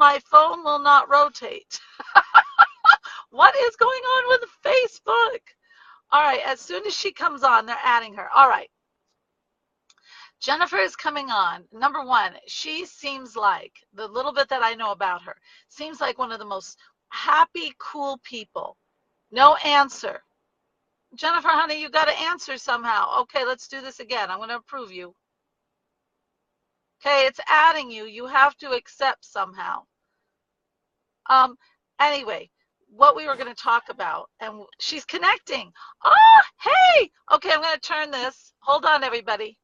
my phone will not rotate. What is going on with Facebook? All right, as soon as she comes on, they're adding her. All right. Jennifer is coming on. Number one, she seems like, the little bit that I know about her, seems like one of the most happy, cool people. No answer. Jennifer, honey, you got to answer somehow. Okay, let's do this again. I'm going to approve you. Okay, it's adding you. You have to accept somehow. Um, anyway, what we were going to talk about, and she's connecting. Oh, hey. Okay, I'm going to turn this. Hold on, everybody.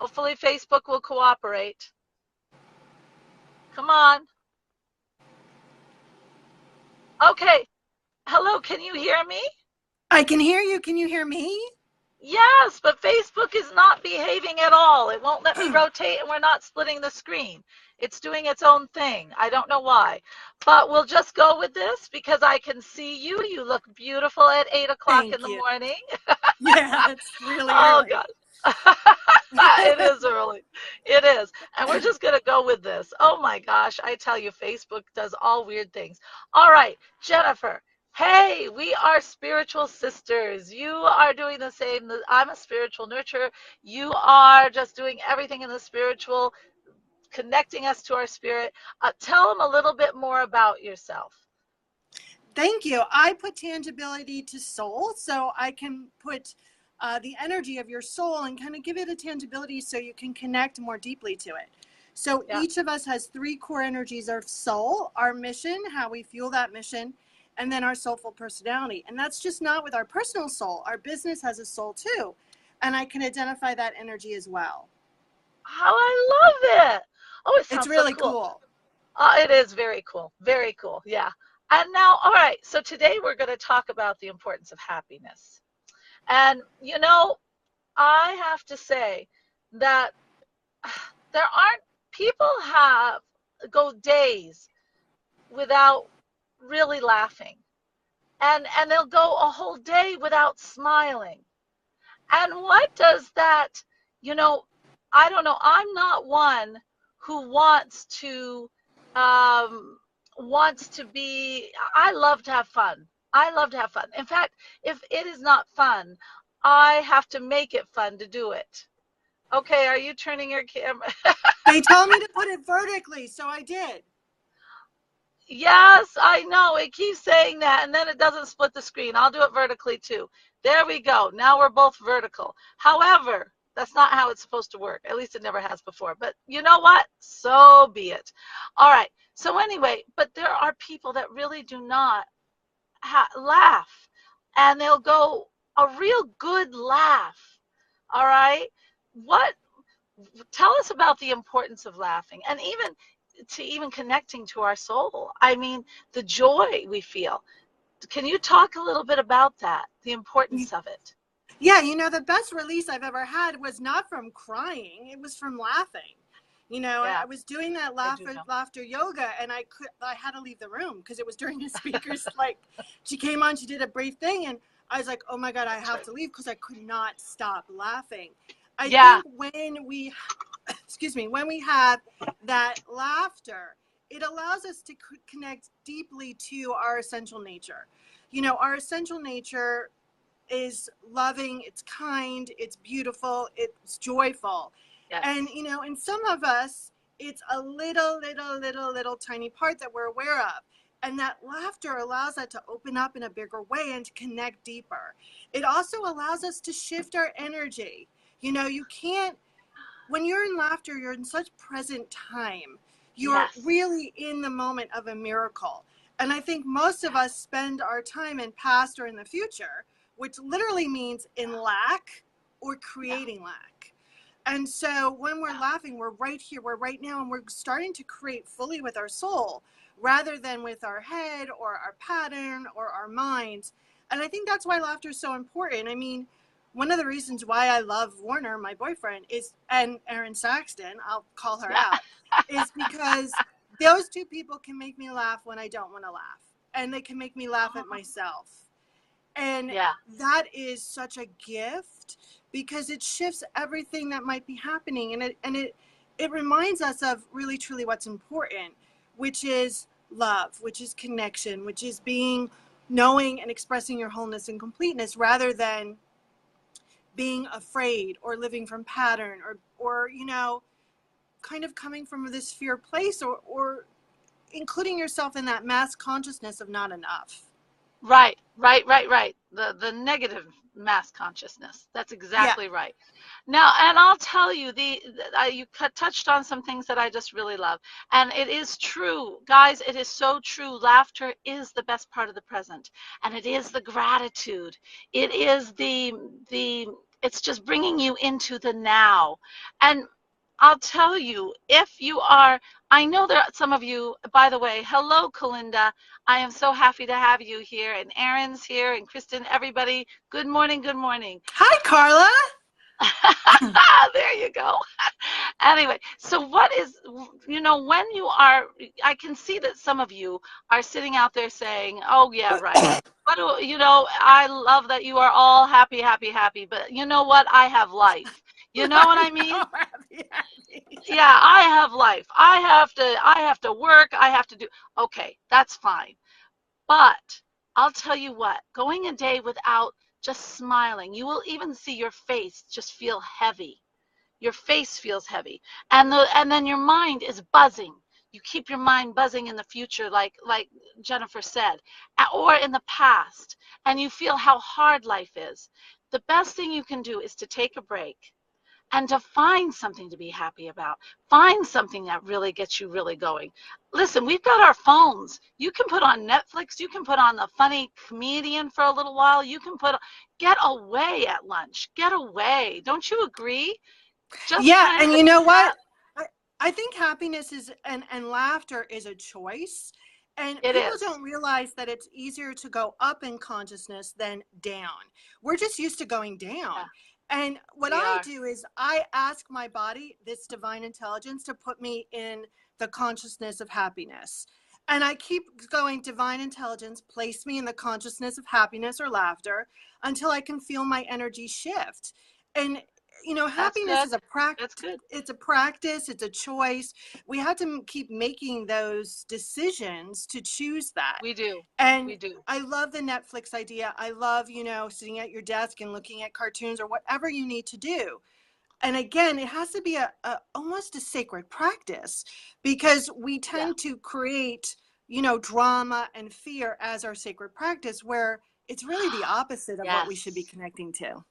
Hopefully Facebook will cooperate. Come on. Okay. Hello, can you hear me? I can hear you. Can you hear me? Yes, but Facebook is not behaving at all. It won't let me rotate, and we're not splitting the screen. It's doing its own thing. I don't know why. But we'll just go with this because I can see you. You look beautiful at 8 o'clock in Thank the you. morning. Yeah, it's really Oh, early. God. It is early. It is. And we're just going to go with this. Oh, my gosh. I tell you, Facebook does all weird things. All right, Jennifer. Hey, we are spiritual sisters. You are doing the same. I'm a spiritual nurturer. You are just doing everything in the spiritual, connecting us to our spirit. Tell them a little bit more about yourself. Thank you. I put tangibility to soul, so I can put the energy of your soul and kind of give it a tangibility so you can connect more deeply to it. So Yeah. each of us has three core energies: our soul, our mission, how we fuel that mission, and then our soulful personality. And that's just not with our personal soul. Our business has a soul too. And I can identify that energy as well. How I love it. Oh, it It's sounds so really cool. cool. It is very cool. Very cool. Yeah. And now, all right. So today we're going to talk about the importance of happiness. And, I have to say that there aren't, people have, go days without really laughing. And they'll go a whole day without smiling. And what does that, you know, I don't know. I'm not one who um, wants to be, I love to have fun. I love to have fun. In fact, if it is not fun, I have to make it fun to do it. Okay, are you turning your camera? They told me to put it vertically, so I did. Yes, I know. It keeps saying that, and then it doesn't split the screen. I'll do it vertically too. There we go. Now we're both vertical. However, that's not how it's supposed to work. At least it never has before. But you know what? So be it. All right. So anyway, but there are people that really do not laugh, and they'll go a real good laugh. All right. What Tell us about the importance of laughing, and even connecting to our soul. I mean, the joy we feel. Can you talk a little bit about that, the importance of it? Yeah, the best release I've ever had was not from crying, it was from laughing. Yeah, I was doing that I do know. laughter yoga, and I had to leave the room because it was during the speakers. Like, she came on, she did a brief thing, and I was like, oh my God, I That's have right. to leave because I could not stop laughing. I Yeah, think when we, excuse me, when we have that laughter, it allows us to connect deeply to our essential nature. Our essential nature is loving, it's kind, it's beautiful, it's joyful. And, yes. in some of us, it's a little tiny part that we're aware of. And that laughter allows that to open up in a bigger way and to connect deeper. It also allows us to shift our energy. You can't, when you're in laughter, you're in such present time. You're Yes. really in the moment of a miracle. And I think most of us spend our time in past or in the future, which literally means in lack or Yeah. creating lack. And so when we're Yeah. laughing, we're right here, we're right now, and we're starting to create fully with our soul rather than with our head or our pattern or our minds. And I think that's why laughter is so important. I mean, one of the reasons why I love Warner, my boyfriend, and Aaron Saxton, I'll call her Yeah. out, is because those two people can make me laugh when I don't want to laugh. And they can make me laugh at myself. And Yeah. that is such a gift because it shifts everything that might be happening. And it reminds us of really, truly what's important. which is love, which is connection, which is being, knowing and expressing your wholeness and completeness, rather than being afraid or living from pattern, or kind of coming from this fear place, or including yourself in that mass consciousness of not enough. Right, right, right, right. The negative mass consciousness. That's Yeah. exactly right. Now, and I'll tell you, you touched on some things that I just really love, and it is true, guys. It is so true. Laughter is the best part of the present, and it is the gratitude. It is the. It's just bringing you into the now, and I'll tell you, if you are, I know there are some of you, by the way, hello, Kalinda. I am so happy to have you here, and Aaron's here, and Kristen, everybody. Good morning, good morning. Hi, Carla. There you go. Anyway, so what is, when you are, I can see that some of you are sitting out there saying, oh, yeah, right. What do, I love that you are all happy, happy, happy, but you know what? I have life. You know what I I mean? know. Happy, happy. Yeah, I have life. I have to work. I have to do. Okay, that's fine. But I'll tell you what, going a day without just smiling, you will even see your face just feel heavy. Your face feels heavy. And then your mind is buzzing. You keep your mind buzzing in the future, like Jennifer said, or in the past, and you feel how hard life is. The best thing you can do is to take a break and to find something to be happy about. Find something that really gets you really going. Listen, we've got our phones. You can put on Netflix. You can put on the funny comedian for a little while. Get away at lunch. Get away. Don't you agree? Just Yeah, kind and of you know tap. what? I think happiness is, and laughter is a choice. And It people is. don't realize that it's easier to go up in consciousness than down. We're just used to going down. Yeah, And what we I are. do is I ask my body, this divine intelligence, to put me in the consciousness of happiness. And I keep going, divine intelligence, place me in the consciousness of happiness or laughter until I can feel my energy shift. And That's happiness good. is a practice. That's good. It's a practice, it's a choice. We have to keep making those decisions to choose that. We do. And We do. I love the Netflix idea. I love, sitting at your desk and looking at cartoons or whatever you need to do. And again, it has to be a almost a sacred practice, because we Yeah. tend to create, drama and fear as our sacred practice, where it's really the opposite of what we should be Yes. connecting to.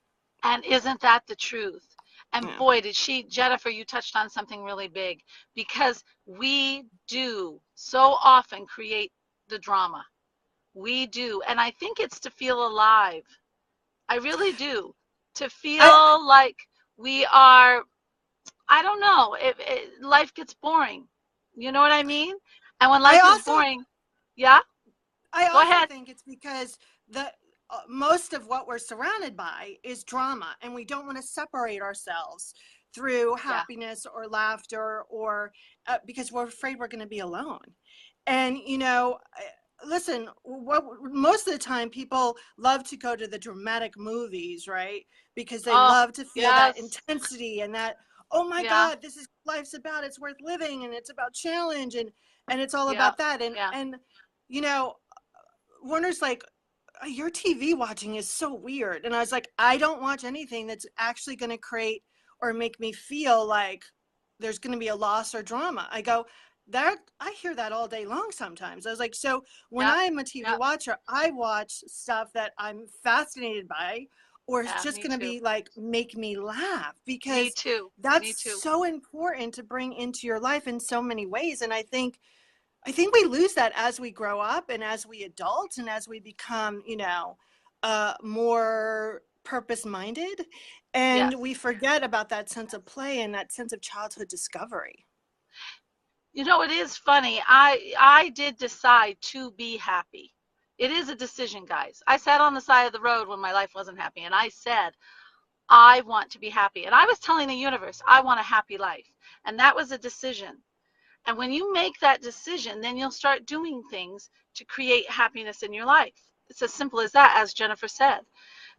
And isn't that the truth? And Yeah. boy, Jennifer, you touched on something really big, because we do so often create the drama. We do. And I think it's to feel alive. I really do. To I feel like we are, I don't know, life gets boring. You know what I mean? And when I life is also boring, yeah, I go also ahead. think it's because the most of what we're surrounded by is drama, and we don't want to separate ourselves through Yeah. happiness or laughter, or because we're afraid we're going to be alone. And listen, what most of the time people love to go to the dramatic movies, right? Because they Oh, love to feel that yes. intensity and that, oh my Yeah. God, this is life's about. It's worth living, and it's about challenge, and it's all Yeah. about that. And Yeah. and you know, Warner's like, your TV watching is so weird. And I was like, I don't watch anything that's actually going to create or make me feel like there's going to be a loss or drama. I go, that I hear that all day long sometimes. I was like, so when Yeah. I'm a TV Yeah. watcher, I watch stuff that I'm fascinated by, or it's Yeah. just Me going to too. be like, make me laugh, Me because too. Me that's too. so important to bring into your life in so many ways. And I think we lose that as we grow up and as we adult and as we become, more purpose minded. And Yes. we forget about that sense of play and that sense of childhood discovery. It is funny. I did decide to be happy. It is a decision, guys. I sat on the side of the road when my life wasn't happy, and I said, I want to be happy. And I was telling the universe, I want a happy life. And that was a decision. And when you make that decision, then you'll start doing things to create happiness in your life. It's as simple as that, as Jennifer said.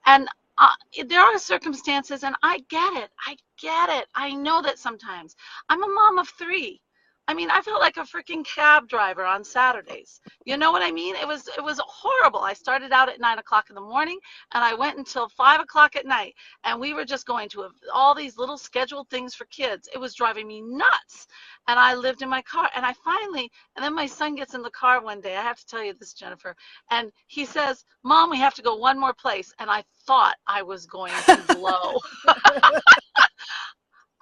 And uh, there are circumstances, and I get it. I get it. I know that sometimes I'm a mom of three. I mean, I felt like a freaking cab driver on Saturdays. You know what I mean? It was horrible. I started out at 9 o'clock in the morning, and I went until 5 o'clock at night. And we were just going to all these little scheduled things for kids. It was driving me nuts. And I lived in my car. And I finally, and then my son gets in the car one day. I have to tell you this, Jennifer. And he says, "Mom, we have to go one more place." And I thought I was going to blow.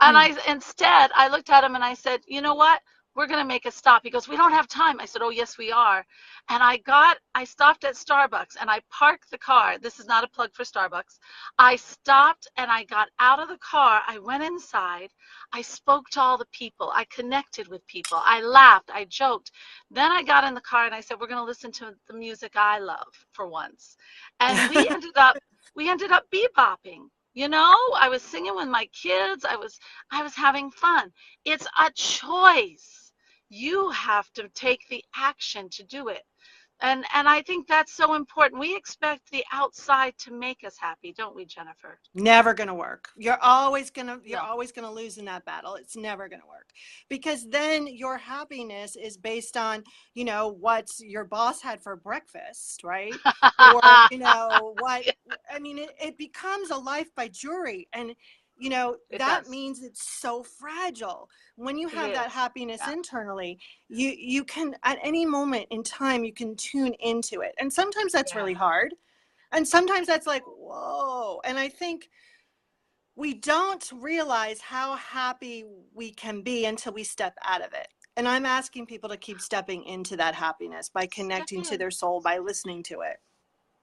And I looked at him and I said, "You know what? We're going to make a stop." He goes, "We don't have time." I said, "Oh, yes, we are." And I stopped at Starbucks and I parked the car. This is not a plug for Starbucks. I stopped and I got out of the car. I went inside. I spoke to all the people. I connected with people. I laughed. I joked. Then I got in the car and I said, "We're going to listen to the music I love for once." And we ended up bebopping. I was singing with my kids. I was having fun. It's a choice. You have to take the action to do it. And I think that's so important. We expect the outside to make us happy, don't we, Jennifer? Never going to work. You're No. always going to lose in that battle. It's never going to work, because then your happiness is based on, what your boss had for breakfast, right? Or, what, Yeah, I mean, it becomes a life by jury. And, it that does. means it's so fragile. When you It have that is. happiness Yeah, internally, you can, at any moment in time, you can tune into it. And sometimes that's yeah. really hard. And sometimes that's like, whoa. And I think we don't realize how happy we can be until we step out of it. And I'm asking people to keep stepping into that happiness by Step connecting to in. their soul, by listening to it.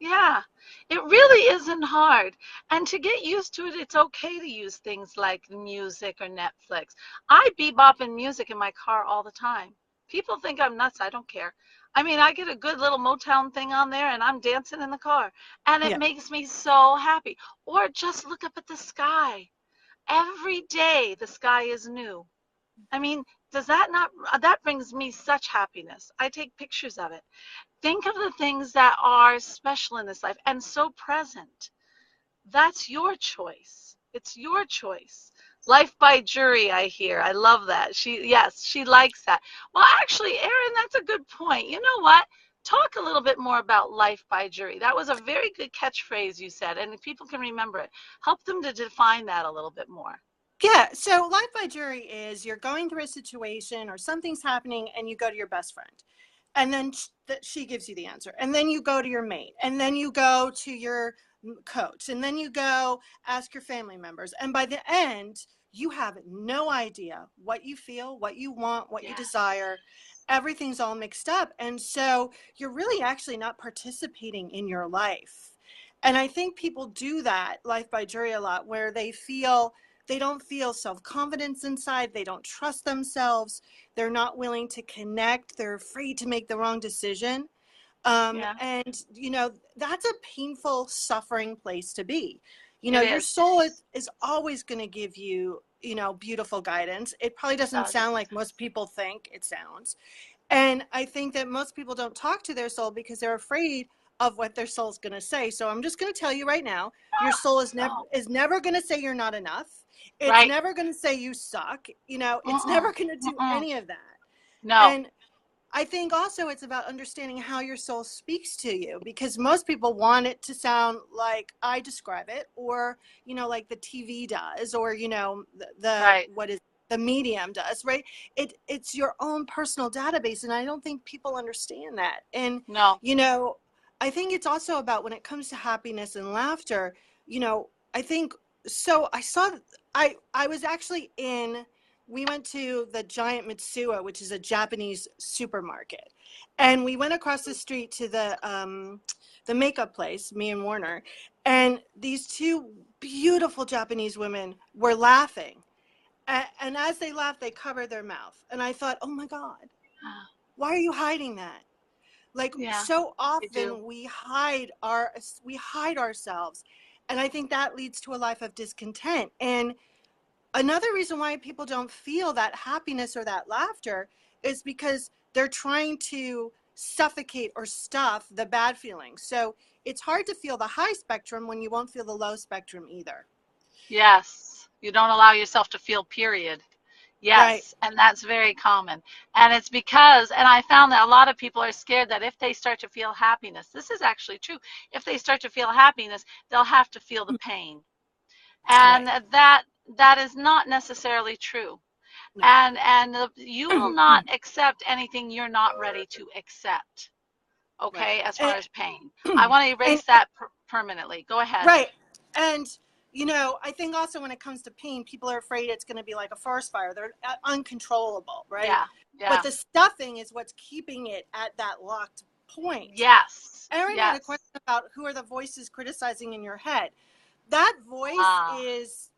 Yeah, it really isn't hard. And to get used to it, it's okay to use things like music or Netflix. I bebop in music in my car all the time. People think I'm nuts. I don't care. I mean, I get a good little Motown thing on there and I'm dancing in the car. And it Yeah. makes me so happy. Or just look up at the sky. Every day the sky is new. I mean, does that not, that brings me such happiness. I take pictures of it. Think of the things that are special in this life and so present. That's your choice. It's your choice. Life by jury, I hear. I love that. Yes, she likes that. Well, actually, Erin, that's a good point. You know what? Talk a little bit more about life by jury. That was a very good catchphrase you said, and if people can remember it, help them to define that a little bit more. Yeah. So life by jury is you're going through a situation or something's happening and you go to your best friend. And then she gives you the answer. And then you go to your mate. And then you go to your coach. And then you go ask your family members. And by the end, you have no idea what you feel, what you want, what you desire. Yes. Everything's all mixed up. And so you're really actually not participating in your life. And I think people do that life by jury a lot, where they don't feel self-confidence inside. They don't trust themselves. They're not willing to connect. They're afraid to make the wrong decision. Yeah, And, that's a painful, suffering place to be. it Your is. soul is always going to give you, beautiful guidance. It probably It doesn't does. sound like most people think it sounds. And I think that most people don't talk to their soul because they're afraid of what their soul's going to say. So I'm just going to tell you right now, your soul No. is never going to say you're not enough. It's Right. never going to say you suck. It's Mm-mm. never going to do Mm-mm. any of that. No. And I think also it's about understanding how your soul speaks to you, because most people want it to sound like I describe it, or, like the TV does, or, the Right. what is the medium does, right? It's your own personal database. And I don't think people understand that. And, No. you know, I think it's also about, when it comes to happiness and laughter, I think, so I was actually we went to the Giant Mitsuya, which is a Japanese supermarket. And we went across the street to the makeup place, me and Warner. And these two beautiful Japanese women were laughing. And as they laughed, they covered their mouth. And I thought, oh my God, why are you hiding that? Like, Yeah, so we do. often we hide ourselves. And I think that leads to a life of discontent. And another reason why people don't feel that happiness or that laughter is because they're trying to suffocate or stuff the bad feelings. So it's hard to feel the high spectrum when you won't feel the low spectrum either. Yes. You don't allow yourself to feel, period. Right. Yes, and that's very common. And it's because, and I found that a lot of people are scared that if they start to feel happiness, this is actually true. If they start to feel happiness, they'll have to feel the pain. And Right. that is not necessarily true. No. And you will not accept anything you're not ready to accept. Right. Okay, as far And, as pain. I want to and erase that permanently. Go ahead. right. And I think also when it comes to pain, people are afraid it's going to be like a forest fire. They're uncontrollable, right? Yeah, But yeah. the stuffing is what's keeping it at that locked point. Yes, Erin had a yes. question about who are the voices criticizing in your head. That voice Ah, is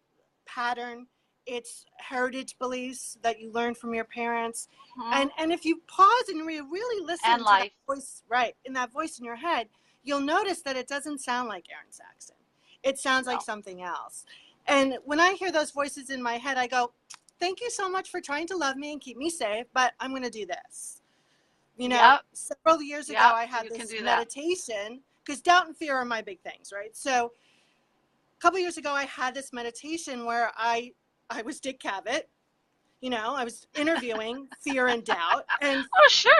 pattern, it's heritage beliefs that you learned from your parents. mhm. And if you pause and really And listen to that life. voice, right, in that voice in your head, you'll notice that it doesn't sound like Aaron Saxon. It sounds like No. something else. And when I hear those voices in my head, I go, thank you so much for trying to love me and keep me safe, but I'm going to do this. Yep, Several years ago, yep. I had You can this do that. meditation because doubt and fear are my big things, right? So a couple years ago, I had this meditation where I was Dick Cavett. I was interviewing fear and doubt, and Oh, sure.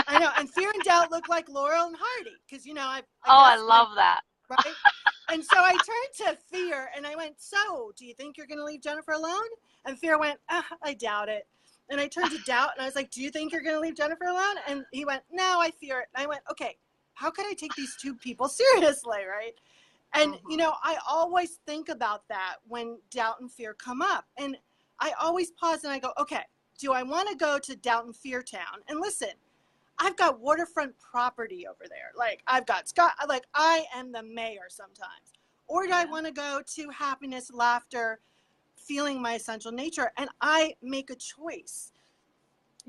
I know, and fear and doubt look like Laurel and Hardy because I Oh, I guess my love that. right. And so I turned to fear and I went, so do you think you're going to leave Jennifer alone? And fear went, I doubt it. And I turned to doubt and I was like, do you think you're going to leave Jennifer alone? And he went, no, I fear it. And I went, okay, how could I take these two people seriously, right? And, Hmm. I always think about that when doubt and fear come up. And I always pause and I go, okay, do I want to go to Doubt and Fear Town? And listen, I've got waterfront property over there. Like I've got Scott, like I am the mayor sometimes. Or do I Yeah, want to go to happiness, laughter, feeling my essential nature? And I make a choice.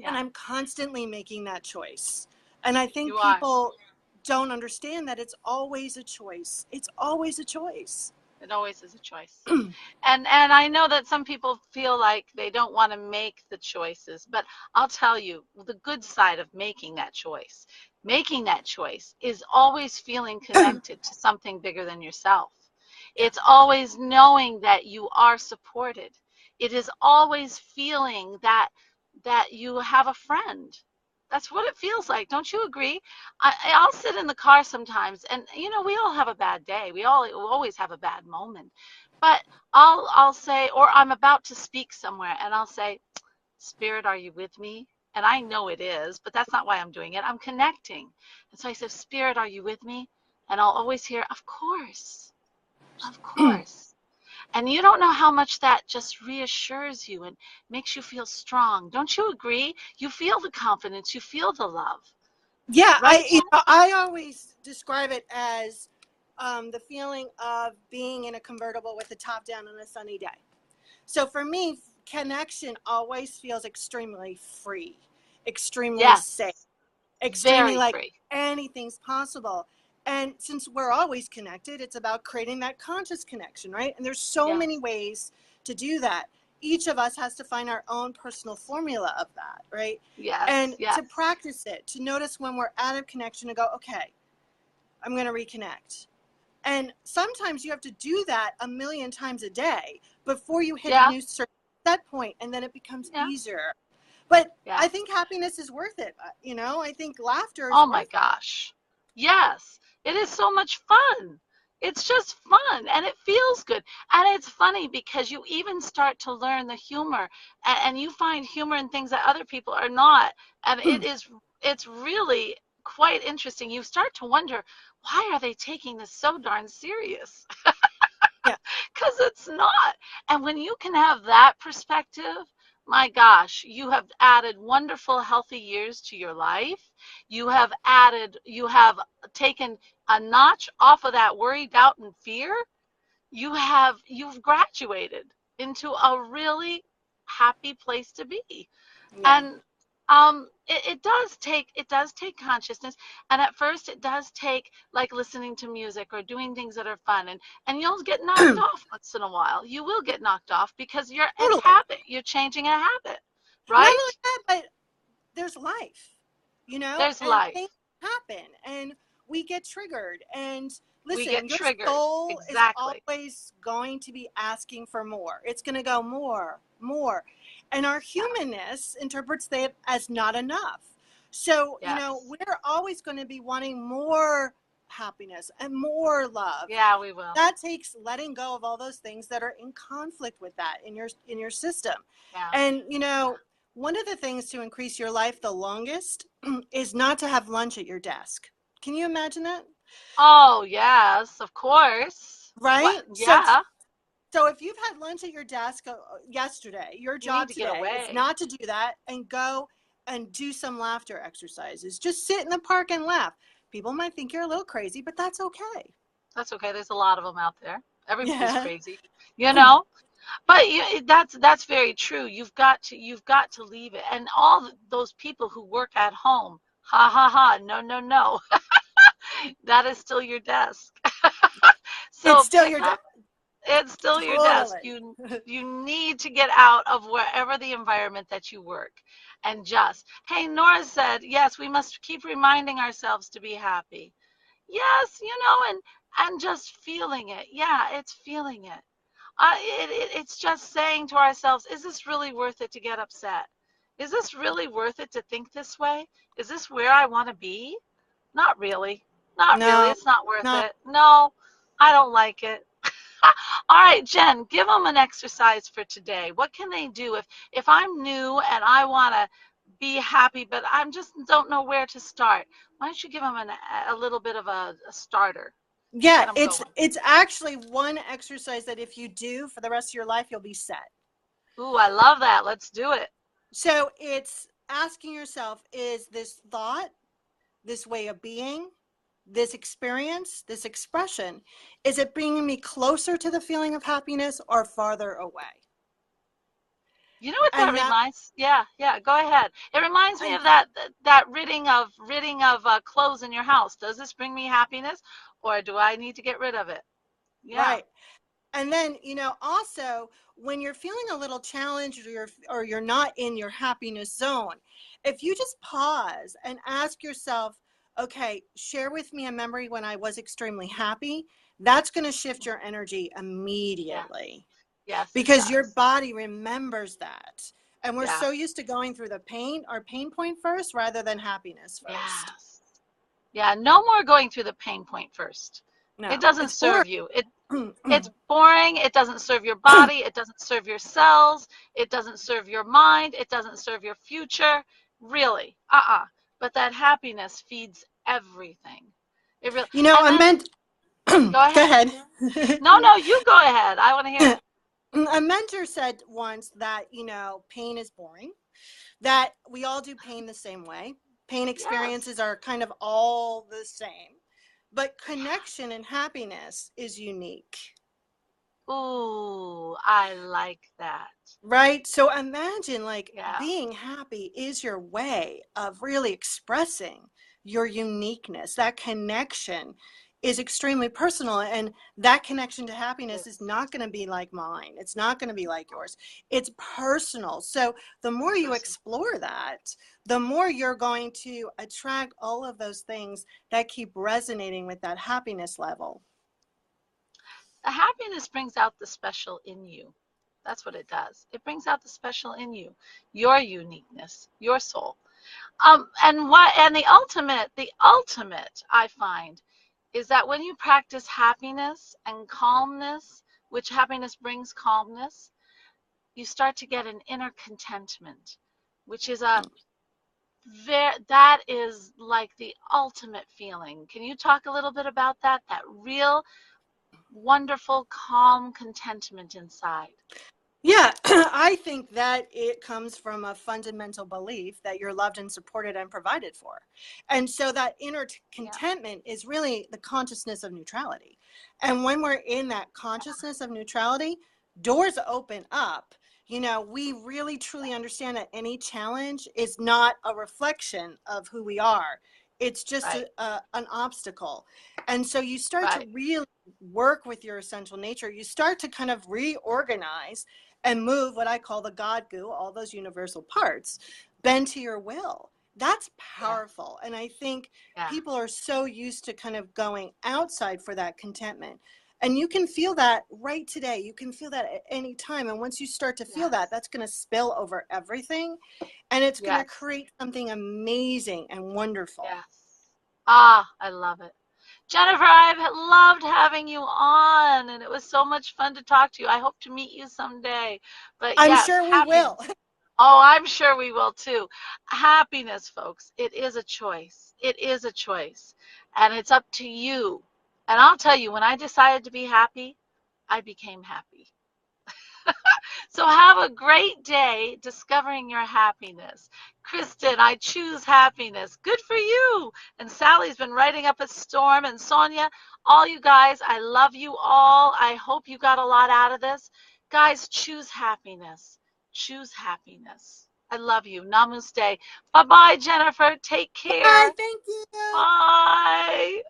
And yeah. I'm constantly making that choice. And I think You are. people don't understand that it's always a choice. It's always a choice. It always is a choice. And I know that some people feel like they don't want to make the choices, but I'll tell you the good side of making that choice. Making that choice is always feeling connected to something bigger than yourself. Yeah. It's always knowing that you are supported. It is always feeling that you have a friend. That's what it feels like. Don't you agree? I'll sit in the car sometimes, and we all have a bad day. We all always have a bad moment. But I'll say, or I'm about to speak somewhere, and I'll say, Spirit, are you with me? And I know it is, but that's not why I'm doing it. I'm connecting. And so I say, Spirit, are you with me? And I'll always hear, of course, of course. And you don't know how much that just reassures you and makes you feel strong. Don't you agree? You feel the confidence, you feel the love. Yeah, Right, Jen? I always describe it as the feeling of being in a convertible with the top down on a sunny day. So for me, connection always feels extremely free, extremely safe, Yes. extremely Very like free. anything's possible. And since we're always connected, it's about creating that conscious connection, right? And there's so many Yes. ways to do that. Each of us has to find our own personal formula of that, right? Yes. And to Yes. practice it, to notice when we're out of connection and go, okay, I'm going to reconnect. And sometimes you have to do that a million times a day before you hit a Yeah. new set point, and then it becomes Yeah. easier. But Yeah. I think happiness is worth it. I think laughter is Oh my worth it. gosh. Yes. It is so much fun. It's just fun and it feels good. And it's funny because you even start to learn the humor and you find humor in things that other people are not. And it's really quite interesting. You start to wonder, why are they taking this so darn serious? Yeah. Because it's not. And when you can have that perspective, my gosh, you have added wonderful, healthy years to your life. You have taken a notch off of that worry, doubt, and fear. You've graduated into a really happy place to be. Yeah. And it does take consciousness, and at first it does take like listening to music or doing things that are fun, and you'll get knocked off once in a while. You will get knocked off because it's Totally. habit. You're changing a habit, Not only right? that, but there's life, There's and life. things happen and we get triggered. And We listen, get your triggered. soul is Exactly. always going to be asking for more. It's going to go more, more. And our Yeah. humanness interprets that as not enough. So, Yes. we're always going to be wanting more happiness and more love. Yeah, we will. That takes letting go of all those things that are in conflict with that in your system. Yeah. And one of the things to increase your life the longest is not to have lunch at your desk. Can you imagine that? Oh, yes, of course. What? Right? Yeah. So if you've had lunch at your desk yesterday, your You need job to get today is away. not to do that and go and do some laughter exercises. Just sit in the park and laugh. People might think you're a little crazy, but that's okay. That's okay. There's a lot of them out there. Everybody's Yeah. crazy, you know. But that's very true. You've got to leave it. And all those people who work at home, ha ha ha. No, no, no. That is still your desk. It's So still pick your up. It's still your desk. totally. You need to get out of wherever the environment that you work, and just. Hey, Nora said, yes, we must keep reminding ourselves to be happy. Yes, and just feeling it. Yeah, it's feeling it. It's just saying to ourselves, is this really worth it to get upset? Is this really worth it to think this way? Is this where I want to be? Not really. Not really. No, It's not worth no. it. No, I don't like it. All right, Jen, give them an exercise for today. What can they do if I'm new and I want to be happy, but I just don't know where to start? Why don't you give them a little bit of a starter? Yeah, Get them it's going. it's actually one exercise that if you do for the rest of your life, you'll be set. Ooh, I love that. Let's do it. So it's asking yourself, is this thought, this way of being, this experience, this expression, is it bringing me closer to the feeling of happiness or farther away? You know what that And that, reminds? Yeah, yeah. Go ahead. It reminds me and of that ridding of clothes in your house. Does this bring me happiness, or do I need to get rid of it? Yeah. right. And then, also when you're feeling a little challenged or you're not in your happiness zone, if you just pause and ask yourself, okay, share with me a memory when I was extremely happy, that's going to shift your energy Yeah. immediately Yes, it because your does. body remembers that. And we're Yeah. so used to going through our pain point first rather than happiness first. Yes. Yeah. No more going through the pain point first. It No, doesn't it's boring. serve you. It's boring. It doesn't serve your body. It doesn't serve your cells. It doesn't serve your mind. It doesn't serve your future. Really. But that happiness feeds everything. It really. And I then meant, go go ahead. ahead. No, no, you go ahead. I want to hear it. A mentor said once that, pain is boring, that we all do pain the same way. Pain Yes. experiences are kind of all the same, but Yeah. connection and happiness is unique. Ooh, I like that. Right? So imagine like Yeah. being happy is your way of really expressing your uniqueness. That connection is extremely personal, and that connection to happiness is Yes. not going to be like mine. It's not going to be like yours. It's personal. So the more you Person. explore that, the more you're going to attract all of those things that keep resonating with that happiness level. The happiness brings out the special in you. That's what it does. It brings out the special in you, your uniqueness, your soul. And the ultimate I find is that when you practice happiness and calmness, which happiness brings calmness, you start to get an inner contentment, which is that is like the ultimate feeling. Can you talk a little bit about that? That real wonderful, calm contentment inside. Yeah, I think that it comes from a fundamental belief that you're loved and supported and provided for. And so that inner Yeah, contentment is really the consciousness of neutrality. And when we're in that consciousness of neutrality, doors open up. We really truly understand that any challenge is not a reflection of who we are. It's just right, an obstacle. And so you start to right. really work with your essential nature. You start to kind of reorganize and move what I call the God goo, all those universal parts, bend to your will. That's Yeah, powerful. And I think yeah, people are so used to kind of going outside for that contentment. And you can feel that right today. You can feel that at any time. And once you start to feel that, Yes. that's going to spill over everything. And it's going to Yes. create something amazing and wonderful. Yes. Ah, I love it. Jennifer, I've loved having you on, and it was so much fun to talk to you. I hope to meet you someday. But I'm yes, sure we will. happiness. Oh, I'm sure we will too. Happiness, folks, it is a choice. It is a choice. And it's up to you. And I'll tell you, when I decided to be happy, I became happy. So have a great day discovering your happiness. Kristen, I choose happiness. Good for you. And Sally's been writing up a storm. And Sonia, all you guys, I love you all. I hope you got a lot out of this. Guys, choose happiness. Choose happiness. I love you. Namaste. Bye-bye, Jennifer. Take Bye. care. Thank you. Bye.